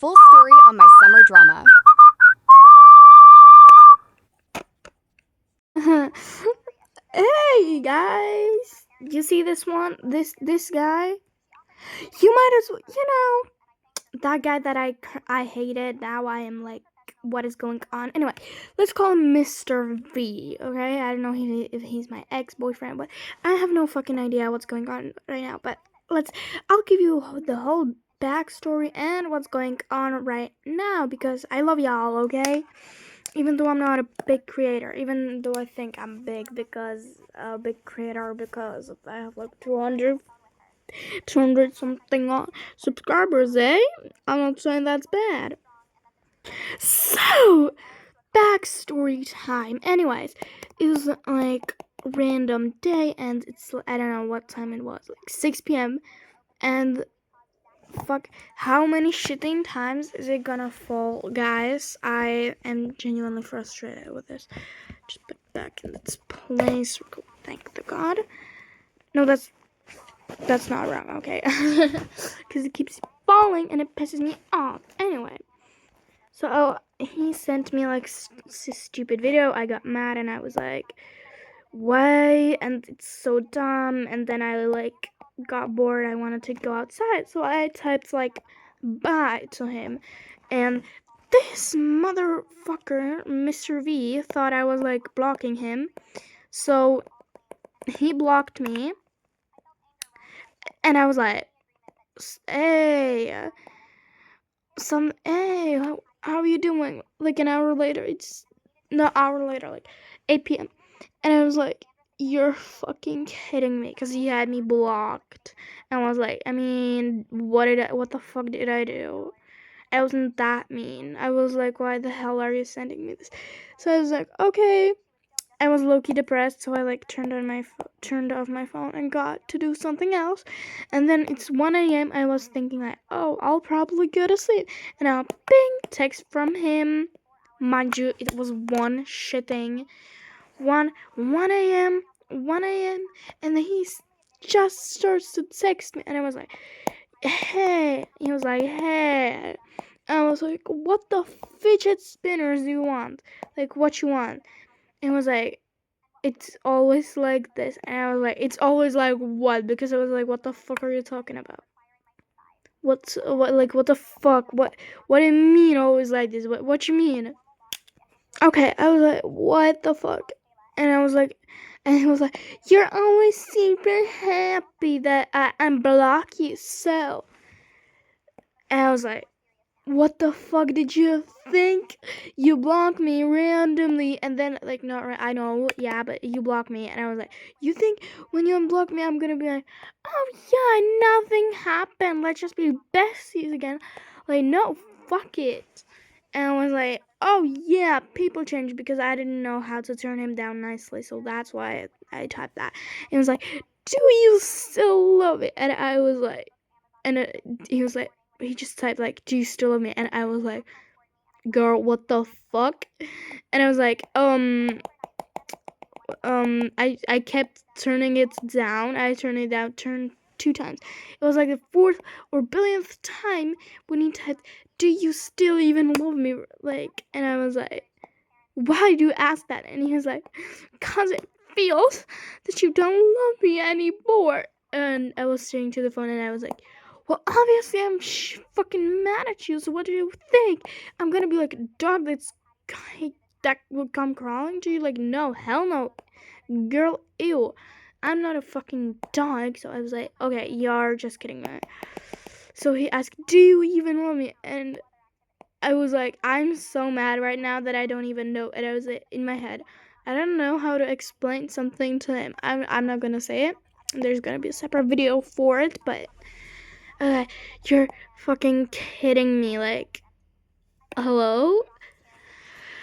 full story on my summer drama. Hey guys, you see this one? This guy? You might as well, that guy that I hated. Now I am like, what is going on? Anyway, let's call him Mr. V. Okay, I don't know if he's my ex-boyfriend, but I have no fucking idea what's going on right now. But I'll give you the whole backstory and what's going on right now because I love y'all. Okay. Even though I'm not a big creator, even though I think I'm big because a big creator because I have like 200 something subscribers, eh? I'm not saying that's bad. So, backstory time. Anyways, it was like a random day and it's, I don't know what time it was, like 6 p.m. and fuck, how many shitting times is it gonna fall, guys? I am genuinely frustrated with this. Just put it back in its place. Thank the God. No, that's not wrong, okay? Because it keeps falling and it pisses me off. Anyway, so he sent me like stupid video. I got mad and I was like, why? And it's so dumb. And then I like got bored. I wanted to go outside, so I typed like bye to him, and this motherfucker, Mr. V, thought I was like blocking him, so he blocked me, and I was like, hey, hey, how are you doing? Like an hour later, it's not hour later, like 8 p.m. And I was like, you're fucking kidding me, because he had me blocked. And I was like, I mean, what the fuck did I do? I wasn't that mean. I was like, why the hell are you sending me this? So I was like, okay. I was low-key depressed, so I like turned off my phone and got to do something else. And then it's 1 a.m. I was thinking like, oh, I'll probably go to sleep. And now, bing, text from him. Mind you, it was 1 a.m. And then he just starts to text me, and I was like, hey. He was like, hey. I was like, what the fidget spinners do you want? Like, what you want? And he was like, it's always like this. And I was like, it's always like what? Because I was like, what the fuck are you talking about? What the fuck? What do you mean always like this? What you mean? Okay, I was like, what the fuck? And I was like, and he was like, you're always super happy that I unblock you, so. And I was like, what the fuck did you think? You blocked me randomly, and then like not I know, yeah, but you blocked me, and I was like, you think when you unblock me I'm gonna be like, oh yeah, nothing happened, let's just be besties again? Like, no, fuck it. And I was like, oh yeah, people change, because I didn't know how to turn him down nicely, so that's why I typed that. And it was like, do you still love it? And I was like, and he was like, he just typed like, do you still love me? And I was like, girl, what the fuck? And I was like, I kept turning it down. I turned it down 2 times. It was like the 4th or billionth time when he typed, do you still even love me? Like, and I was like, why do you ask that? And he was like, cause it feels that you don't love me anymore. And I was staring to the phone, and I was like, well, obviously I'm fucking mad at you, so what do you think? I'm gonna be like a dog that will come crawling to you? Like, no, hell no. Girl, ew. I'm not a fucking dog. So I was like, okay, you're just kidding me. So he asked, do you even love me? And I was like, I'm so mad right now that I don't even know. And I was like, in my head, I don't know how to explain something to him. I'm not gonna say it. There's gonna be a separate video for it, but you're fucking kidding me. Like, hello?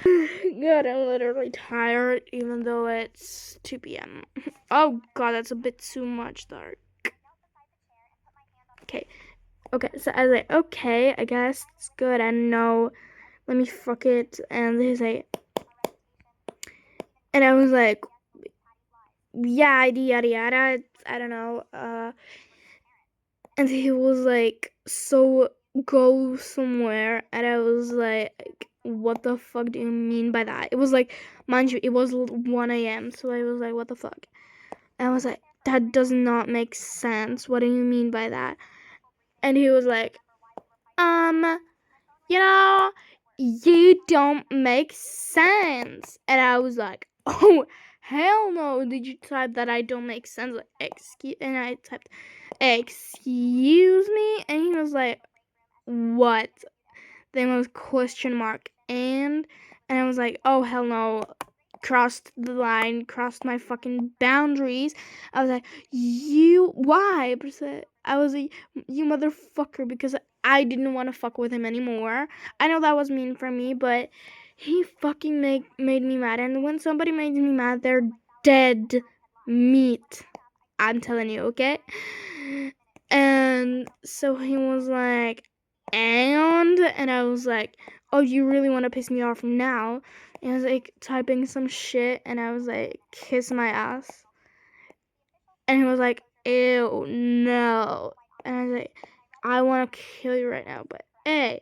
God, I'm literally tired, even though it's 2 p.m. Oh god, that's a bit too much dark. Okay, so I was like, okay, I guess it's good. I know. Let me fuck it. And he's like, and I was like, yada yada yada. I don't know. And he was like so go somewhere, and I was like, what the fuck do you mean by that? It was like, mind you, it was 1 a.m. So I was like, what the fuck? And I was like, that does not make sense. What do you mean by that? And he was like, you know, you don't make sense. And I was like, oh, hell no. Did you type that I don't make sense? Like, and I typed, excuse me? And he was like, what? Then was question mark and I was like, oh hell no, crossed the line, crossed my fucking boundaries. I was like, why? I was like, you motherfucker, because I didn't want to fuck with him anymore. I know that was mean for me, but he fucking made me mad, and when somebody makes me mad, they're dead meat. I'm telling you, okay? And so he was like, and I was like, oh, you really want to piss me off now? And I was like typing some shit, and I was like, kiss my ass. And he was like, ew, no. And I was like, I want to kill you right now, but hey.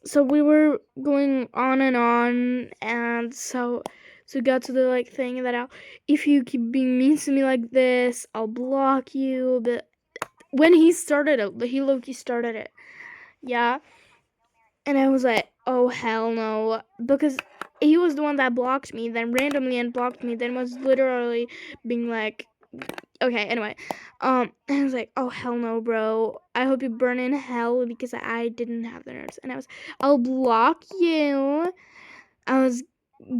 So we were going on, and so we got to the like thing that if you keep being mean to me like this, I'll block you. But when he started it, he low-key started it. Yeah. And I was like, oh hell no. Because he was the one that blocked me, then randomly unblocked me, then was literally being like, okay, anyway. And I was like, oh hell no, bro. I hope you burn in hell, because I didn't have the nerves. And I was, I'll block you. I was,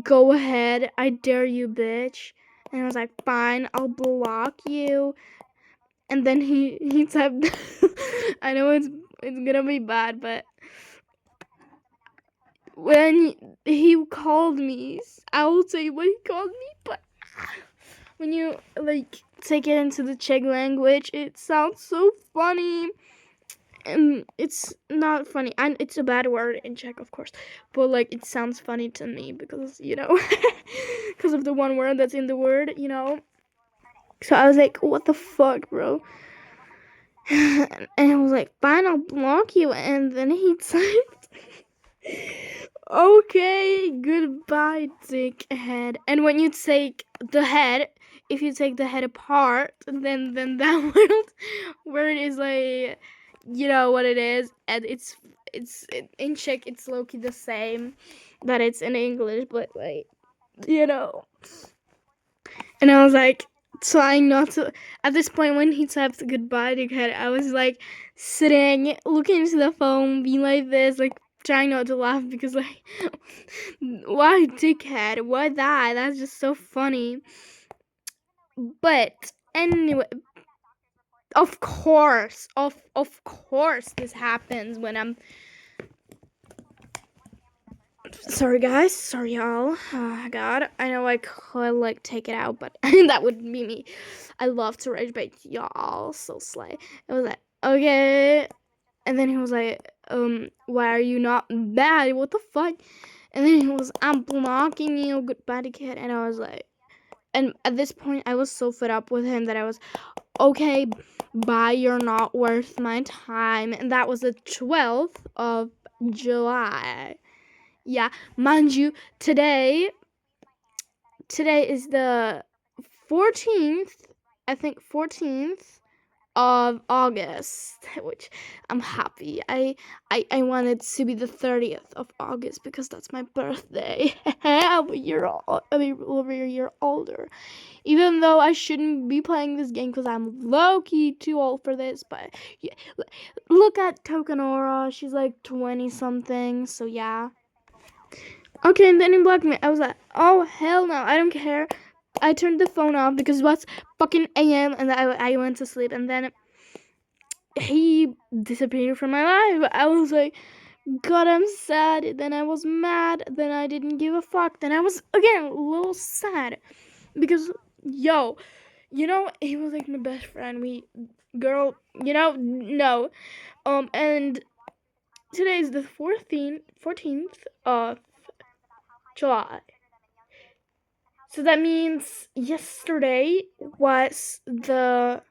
go ahead, I dare you, bitch. And I was like, fine, I'll block you. And then he typed, I know it's gonna be bad, but when he called me, I will tell you what he called me, but when you like take it into the Czech language, it sounds so funny. And it's not funny, and it's a bad word in Czech, of course, but like it sounds funny to me because, you know, because of the one word that's in the word, you know. So I was like, what the fuck, bro? And I was like, fine, I'll block you. And then he typed, okay, goodbye, dickhead. And when you take the head, if you take the head apart, then that word is like, you know what it is, and it's in Czech it's low-key the same that it's in English, but like, you know. And I was like trying not to. At this point, when he typed goodbye, dickhead, I was like sitting, looking into the phone, being like this, like trying not to laugh because like, why dickhead? Why that? That's just so funny. But anyway, of course, this happens when I'm. Sorry guys, sorry y'all. Oh, God, I know I could like take it out, but that would be me. I love to rage bait y'all, so slay. It was like, okay, and then he was like, why are you not mad? What the fuck? And then he was, I'm blocking you, goodbye kid. And I was like, and at this point I was so fed up with him that I was, okay, bye, you're not worth my time. And that was the 12th of July. Yeah, mind you, today is the 14th, I think 14th of August, which I'm happy. I wanted to be the 30th of August because that's my birthday. I'm a year over a year older. Even though I shouldn't be playing this game because I'm low-key too old for this, but yeah, look at Tokanora, she's like 20 something, so yeah. Okay, and then he blocked me. I was like, oh hell no, I don't care. I turned the phone off because it was fucking AM, and I went to sleep, and then he disappeared from my life. I was like, God, I'm sad. Then I was mad. Then I didn't give a fuck. Then I was again a little sad because, yo, you know, he was like my best friend. No. And today is the 14th of July. So that means yesterday was the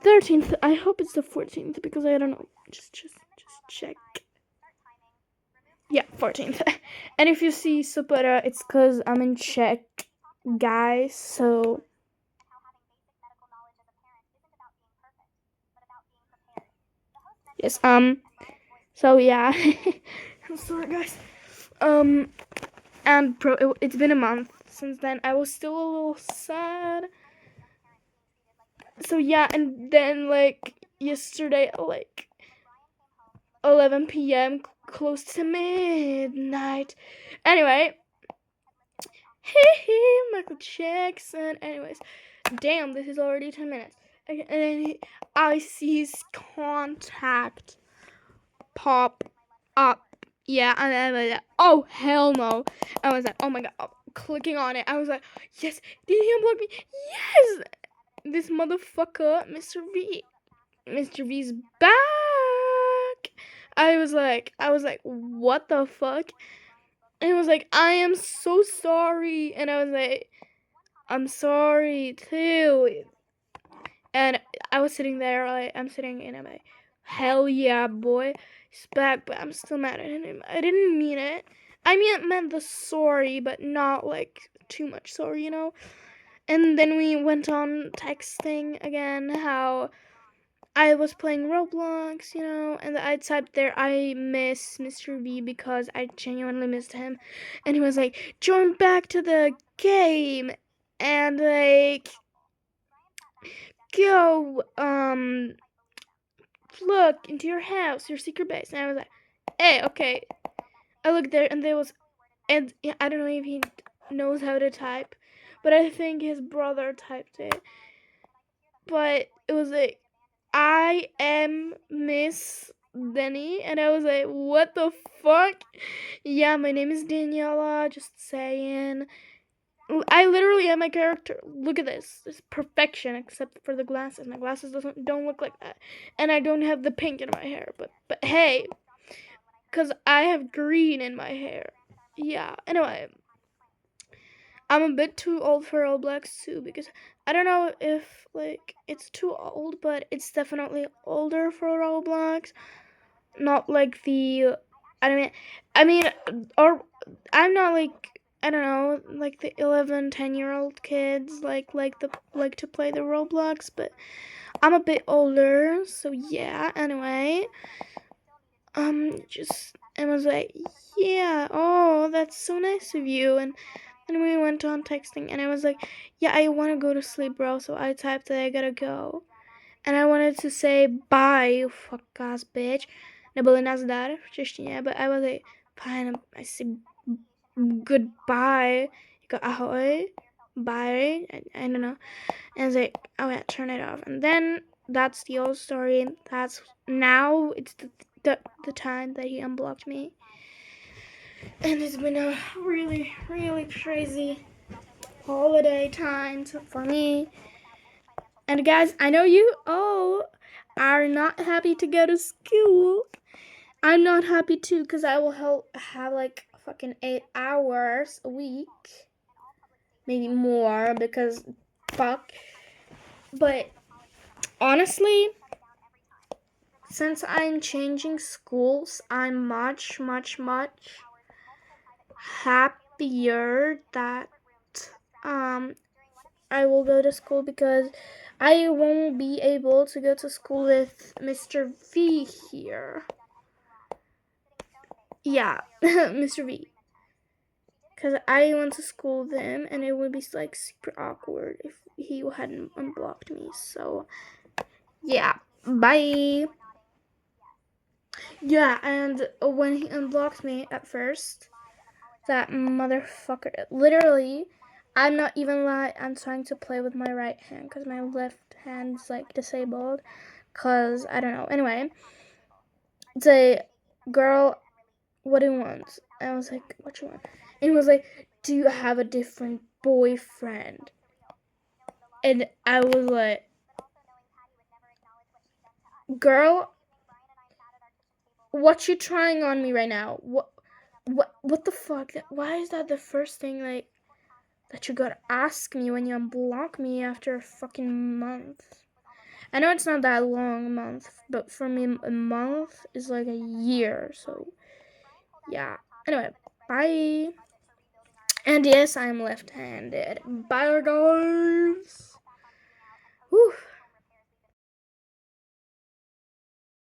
13th. I hope it's the 14th because I don't know. Just check. Yeah, 14th. And if you see Supera, it's because I'm in Czech, guys. So yes. So yeah. I'm sorry, guys. And it's been a month since then. I was still a little sad. So yeah, and then like yesterday, like 11 p.m. close to midnight. Anyway, Michael Jackson. Anyways, damn, this is already 10 minutes. Okay, and then I see his contact pop up. Yeah, and then I was like, oh hell no. I was like, oh my god, clicking on it. I was like, yes, did he unblock me? Yes, this motherfucker, Mr. V. Mr. V's back. I was like, what the fuck? And he was like, I am so sorry. And I was like, I'm sorry too. And I was sitting there, like, I'm sitting and I'm like, hell yeah, boy. He's back, but I'm still mad at him. I didn't mean it. I meant the sorry, but not like too much sorry, you know? And then we went on texting again how I was playing Roblox, you know, and I typed there, I miss Mr. V because I genuinely missed him. And he was like, join back to the game and like go look into your house, your secret base. And I was like, hey, okay. I looked there and there was, and I don't know if he knows how to type, but I think his brother typed it. But it was like, I am Miss Denny, and I was like, what the fuck? Yeah, my name is Daniela, just saying. I literally am my character. Look at this. It's perfection, except for the glasses. My glasses don't look like that. And I don't have the pink in my hair, but hey, because I have green in my hair. Yeah, anyway. I'm a bit too old for Roblox too, because I don't know if like it's too old, but it's definitely older for Roblox. Not like the I mean or I'm not like, I don't know, like the 11, 10-year-old kids like to play the Roblox, but I'm a bit older, so yeah, anyway. Just I was like, yeah, oh, that's so nice of you. And then we went on texting, and I was like, yeah, I want to go to sleep, bro. So I typed that I gotta go. And I wanted to say bye, you fuck ass bitch. Nebyly nazdar v češtině, but I was like, fine, I said goodbye. Go ahoy, bye. I don't know. And I was like, oh yeah, turn it off. And then that's the old story. That's now it's the time that he unblocked me. And it's been a really, really crazy holiday time for me. And guys, I know you all are not happy to go to school. I'm not happy too, because I will have like fucking 8 hours a week. Maybe more, because fuck. But honestly, since I'm changing schools, I'm much, much, much happier that I will go to school, because I won't be able to go to school with Mr. V here. Yeah, Mr. V. Because I went to school with him, and it would be like super awkward if he hadn't unblocked me. So, yeah, bye. Yeah, and when he unblocked me at first, that motherfucker, literally, I'm not even lying, I'm trying to play with my right hand because my left hand's like disabled, because I don't know. Anyway, it's a girl, what do you want? And I was like, what you want? And he was like, do you have a different boyfriend? And I was like, girl, what you trying on me right now? What the fuck? Why is that the first thing like that you gotta ask me when you unblock me after a fucking month? I know it's not that long a month, but for me, a month is like a year. So, yeah. Anyway, bye. And yes, I'm left handed. Bye, guys.